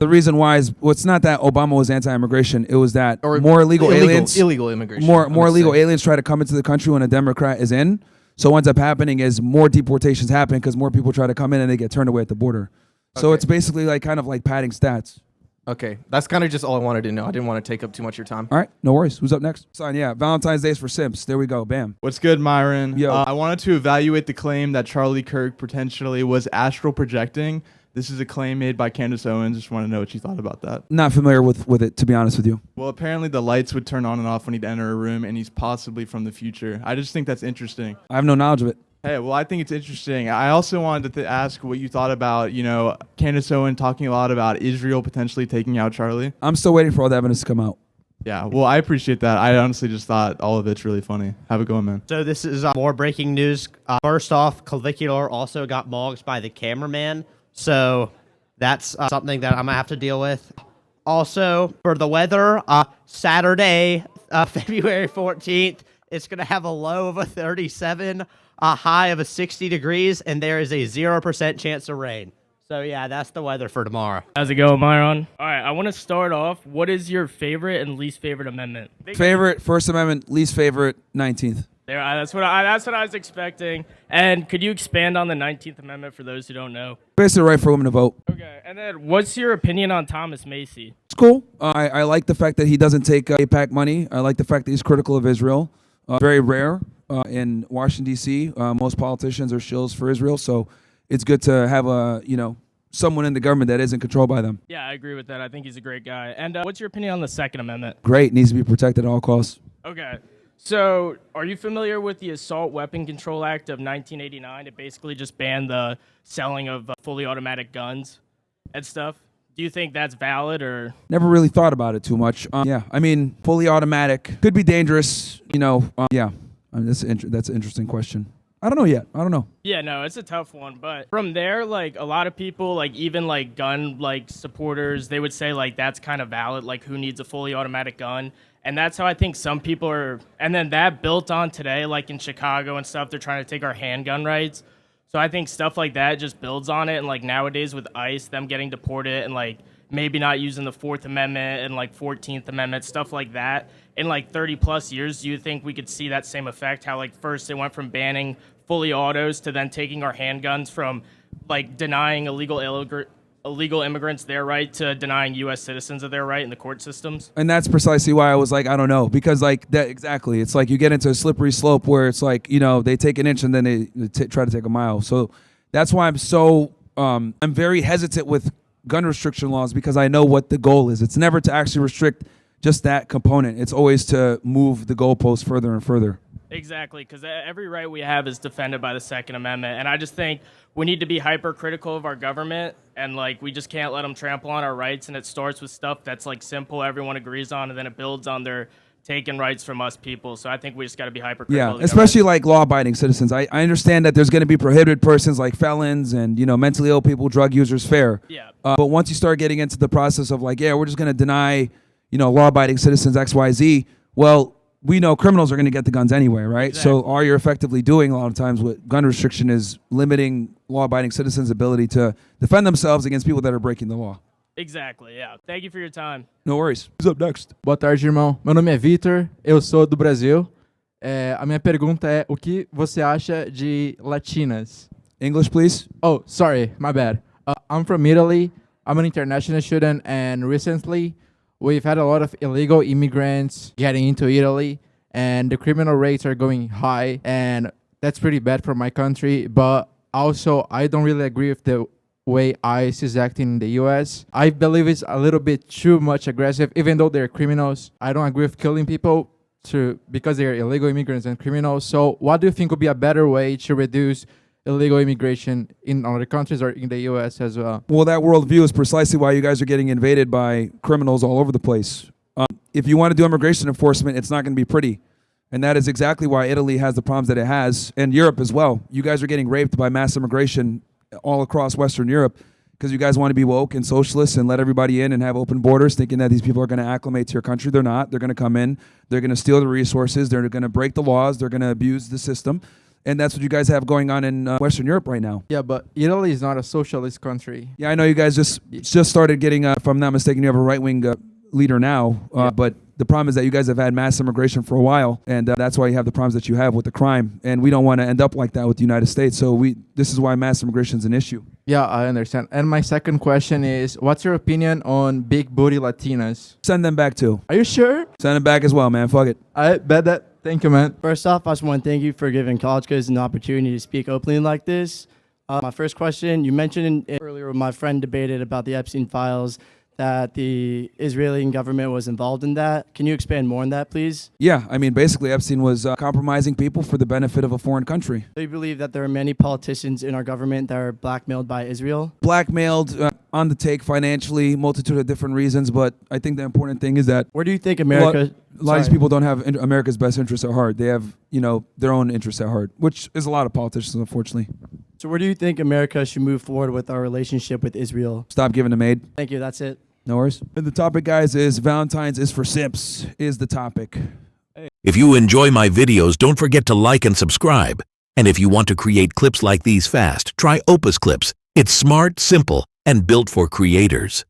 The reason why is, well, it's not that Obama was anti-immigration. It was that Or more illegal aliens, illegal immigration. more illegal aliens try to come into the country when a Democrat is in. So what ends up happening is more deportations happen because more people try to come in and they get turned away at the border. So Okay. it's basically like kind of like padding stats. Okay, that's kind of just all I wanted to know. I didn't want to take up too much of your time. All right, no worries. Who's up next? Son, yeah, Valentine's Day is for simps. There we go. Bam. What's good, Myron? Yo. I wanted to evaluate the claim that Charlie Kirk potentially was astral projecting. This is a claim made by Candace Owens. Just want to know what you thought about that. Not familiar with it, to be honest with you. Well, apparently the lights would turn on and off when he'd enter a room, and he's possibly from the future. I just think that's interesting. I have no knowledge of it. Hey, well, I think it's interesting. I also wanted to ask what you thought about, Candace Owens talking a lot about Israel potentially taking out Charlie. I'm still waiting for all the evidence to come out. Yeah, well, I appreciate that. I honestly just thought all of it's really funny. Have a go, man. So this is more breaking news. First off, Clavicular also got mugged by the cameraman. So that's something that I'm going to have to deal with. Also, for the weather, Saturday, February 14th, it's going to have a low of a 37, a high of a 60 degrees, and there is a 0% chance of rain. So, yeah, that's the weather for tomorrow. How's it going, Myron? All right, I want to start off. What is your favorite and least favorite amendment? Favorite, First Amendment. Least favorite, 19th. There, that's what I was expecting. And could you expand on the 19th Amendment for those who don't know? Basically, right for women to vote. Okay, and then what's your opinion on Thomas Macy? It's cool. I like the fact that he doesn't take AIPAC money. I like the fact that he's critical of Israel. Very rare in Washington, D.C. Most politicians are shills for Israel, so it's good to have someone in the government that isn't controlled by them. Yeah, I agree with that. I think he's a great guy. And what's your opinion on the Second Amendment? Great. Needs to be protected at all costs. Okay. So, are you familiar with the Assault Weapon Control Act of 1989? It basically just banned the selling of fully automatic guns and stuff. Do you think that's valid or? Never really thought about it too much. Yeah, I mean, fully automatic could be dangerous. Yeah, that's an interesting question. I don't know yet. I don't know. Yeah, no, it's a tough one. But from there, like a lot of people, like even like gun like supporters, they would say like that's kind of valid. Like who needs a fully automatic gun? And that's how I think some people are. And then that built on today, like in Chicago and stuff, they're trying to take our handgun rights. So I think stuff like that just builds on it. And like nowadays with ICE, them getting deported and like maybe not using the 4th Amendment and like 14th Amendment, stuff like that. In like 30 plus years, do you think we could see that same effect? How like first they went from banning fully autos to then taking our handguns from like denying illegal immigrants their right to denying U.S. citizens of their right in the court systems? And that's precisely why I was like, I don't know, because like that exactly, it's like you get into a slippery slope where it's like they take an inch and then they try to take a mile. So that's why I'm very hesitant with gun restriction laws because I know what the goal is. It's never to actually restrict just that component. It's always to move the goalposts further and further. Exactly, because every right we have is defended by the Second Amendment. And I just think we need to be hypercritical of our government, and like we just can't let them trample on our rights. And it starts with stuff that's like simple, everyone agrees on, and then it builds on their taking rights from us people. So I think we just got to be hypercritical. Yeah, especially like law-abiding citizens. I understand that there's going to be prohibited persons like felons and mentally ill people, drug users, fair. Yeah. But once you start getting into the process of like, yeah, we're just going to deny law-abiding citizens X, Y, Z. Well, we know criminals are going to get the guns anyway, right? Exactly. So all you're effectively doing a lot of times with gun restriction is limiting law-abiding citizens' ability to defend themselves against people that are breaking the law. Exactly, yeah. Thank you for your time. No worries. Who's up next? Boa tarde, irmão. Meu nome é Vitor, eu sou do Brasil. A minha pergunta é, o que você acha de latinas? English, please. Oh, sorry, my bad. I'm from Italy. I'm an international student, and recently we've had a lot of illegal immigrants getting into Italy, and the criminal rates are going high, and that's pretty bad for my country. But also, I don't really agree with the way ICE is acting in the U.S. I believe it's a little bit too much aggressive, even though they're criminals. I don't agree with killing people because they're illegal immigrants and criminals. So what do you think would be a better way to reduce illegal immigration in other countries or in the U.S. as well? Well, that worldview is precisely why you guys are getting invaded by criminals all over the place. If you want to do immigration enforcement, it's not going to be pretty. And that is exactly why Italy has the problems that it has, and Europe as well. You guys are getting raped by mass immigration all across Western Europe because you guys want to be woke and socialist and let everybody in and have open borders, thinking that these people are going to acclimate to your country. They're not. They're going to come in. They're going to steal the resources. They're going to break the laws. They're going to abuse the system. And that's what you guys have going on in Western Europe right now. Yeah, but Italy is not a socialist country. Yeah, I know you guys just started getting, if I'm not mistaken, you have a right-wing leader now. But the problem is that you guys have had mass immigration for a while, and that's why you have the problems that you have with the crime. And we don't want to end up like that with the United States. So this is why mass immigration is an issue. Yeah, I understand. And my second question is, what's your opinion on big booty Latinas? Send them back too. Are you sure? Send them back as well, man. Fuck it. I bet that. Thank you, man. First off, I just want to thank you for giving college kids an opportunity to speak openly like this. My first question, you mentioned earlier my friend debated about the Epstein files, that the Israeli government was involved in that. Can you expand more on that, please? Yeah, I mean, basically Epstein was compromising people for the benefit of a foreign country. Do you believe that there are many politicians in our government that are blackmailed by Israel? Blackmailed, on the take financially, multitude of different reasons, but I think the important thing is that Where do you think America... a lot of these people don't have America's best interests at heart. They have, their own interests at heart, which is a lot of politicians, unfortunately. So where do you think America should move forward with our relationship with Israel? Stop giving them aid. Thank you, that's it. No worries. And the topic, guys, is Valentine's is for simps, is the topic. If you enjoy my videos, don't forget to like and subscribe. And if you want to create clips like these fast, try Opus Clips. It's smart, simple, and built for creators.